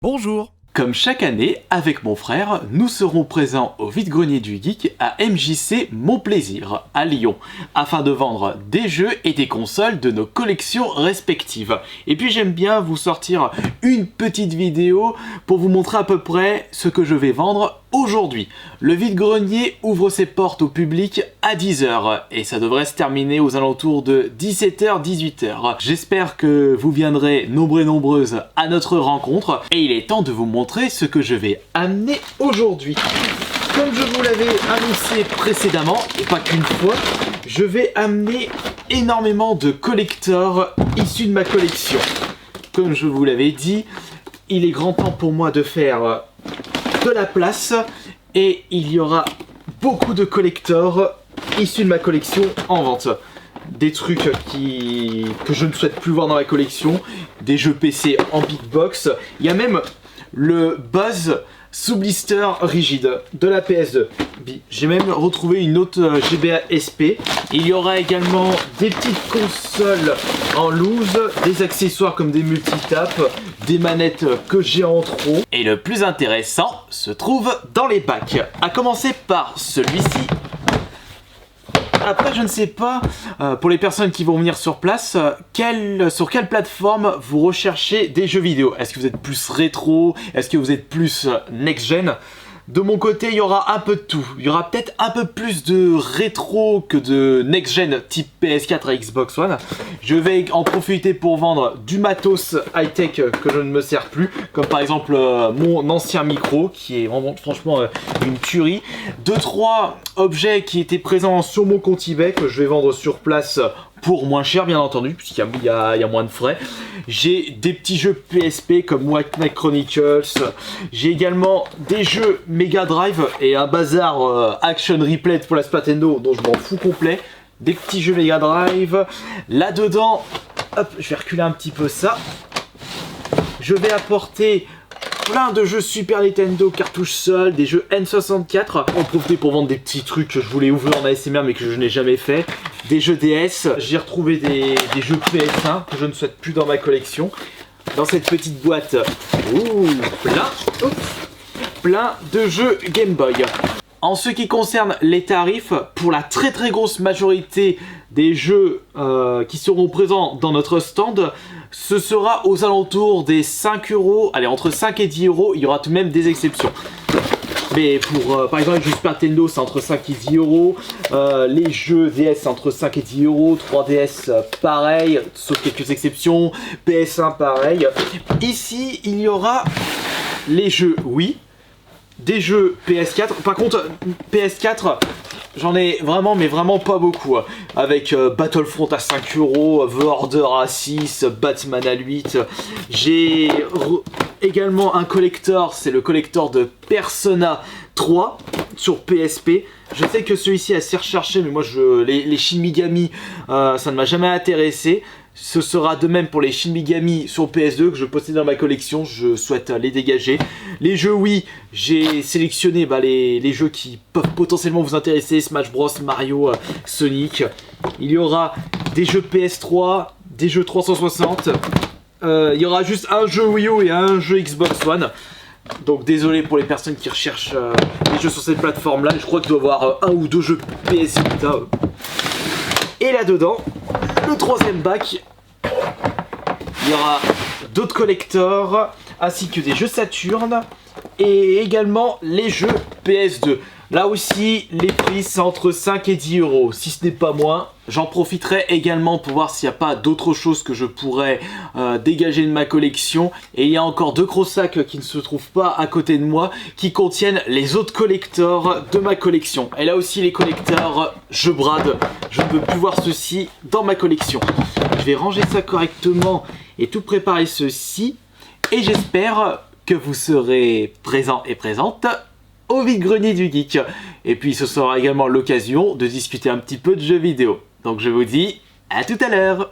Bonjour. Comme chaque année, avec mon frère, nous serons présents au vide-grenier du geek à MJC Mon Plaisir, à Lyon, afin de vendre des jeux et des consoles de nos collections respectives. Et puis j'aime bien vous sortir une petite vidéo pour vous montrer à peu près ce que je vais vendre aujourd'hui. Le vide-grenier ouvre ses portes au public à 10 h et ça devrait se terminer aux alentours de 17 h-18 h. J'espère que vous viendrez nombreux et nombreuses à notre rencontre et il est temps de vous montrer ce que je vais amener aujourd'hui. Comme je vous l'avais annoncé précédemment, et pas qu'une fois, je vais amener énormément de collectors issus de ma collection. Comme je vous l'avais dit, il est grand temps pour moi de faire de la place et il y aura beaucoup de collectors issus de ma collection en vente. Des trucs que je ne souhaite plus voir dans ma collection, des jeux PC en big box, il y a même le Buzz sous blister rigide de la PS2. J'ai même retrouvé une autre GBA SP. Il y aura également des petites consoles en loose, des accessoires comme des multitapes, des manettes que j'ai en trop. Et le plus intéressant se trouve dans les bacs. À commencer par celui-ci. Après, je ne sais pas, pour les personnes qui vont venir sur place, sur quelle plateforme vous recherchez des jeux vidéo. Est-ce que vous êtes plus rétro? Est-ce que vous êtes plus next-gen? De mon côté, il y aura un peu de tout. Il y aura peut-être un peu plus de rétro que de next-gen type PS4 et Xbox One. Je vais en profiter pour vendre du matos high-tech que je ne me sers plus, comme par exemple mon ancien micro, qui est vraiment franchement une tuerie. 2-3 objets qui étaient présents sur mon compte eBay que je vais vendre sur place pour moins cher, bien entendu, puisqu'il y a moins de frais. J'ai des petits jeux PSP comme White Knight Chronicles. J'ai également des jeux Mega Drive et un bazar Action Replay pour la Super Nintendo dont je m'en fous complet. Des petits jeux Mega Drive. Là-dedans, hop, je vais reculer un petit peu ça. Je vais apporter plein de jeux Super Nintendo, cartouches seules, des jeux N64. En profiter pour vendre des petits trucs que je voulais ouvrir en ASMR mais que je n'ai jamais fait. Des jeux DS. J'ai retrouvé des jeux PS1 que je ne souhaite plus dans ma collection. Dans cette petite boîte, plein de jeux Game Boy. En ce qui concerne les tarifs, pour la très grosse majorité des jeux qui seront présents dans notre stand, ce sera aux alentours des 5 €, allez, entre 5 et 10 €, il y aura tout de même des exceptions. Mais pour, par exemple, les jeux Super Nintendo, c'est entre 5 et 10 €, les jeux DS, c'est entre 5 et 10 €, 3DS, pareil, sauf quelques exceptions, PS1, pareil. Ici, il y aura les jeux Wii, des jeux PS4, par contre, PS4, j'en ai vraiment, mais vraiment pas beaucoup. Avec Battlefront à 5 €, The Order à 6, Batman à 8. J'ai également un collector, c'est le collector de Persona 3 sur PSP. Je sais que celui-ci est assez recherché, mais moi, les Shin Megami, ça ne m'a jamais intéressé. Ce sera de même pour les Shin Megami sur PS2 que je possède dans ma collection, je souhaite les dégager. Les jeux Wii, j'ai sélectionné les jeux qui peuvent potentiellement vous intéresser, Smash Bros, Mario, Sonic. Il y aura des jeux PS3, des jeux 360. Il y aura juste un jeu Wii U et un jeu Xbox One. Donc désolé pour les personnes qui recherchent les jeux sur cette plateforme là, je crois qu'il doit y avoir un ou deux jeux PS Vita. Et là-dedans, le troisième bac, il y aura d'autres collectors, ainsi que des jeux Saturn, et également les jeux PS2. Là aussi, les prix c'est entre 5 et 10 €, si ce n'est pas moins. J'en profiterai également pour voir s'il n'y a pas d'autres choses que je pourrais dégager de ma collection. Et il y a encore 2 gros sacs qui ne se trouvent pas à côté de moi, qui contiennent les autres collectors de ma collection. Et là aussi, les collecteurs, je brade. Je ne peux plus voir ceci dans ma collection. Je vais ranger ça correctement et tout préparer ceci. Et j'espère que vous serez présents et présentes au vide-grenier du geek. Et puis ce sera également l'occasion de discuter un petit peu de jeux vidéo. Donc je vous dis à tout à l'heure.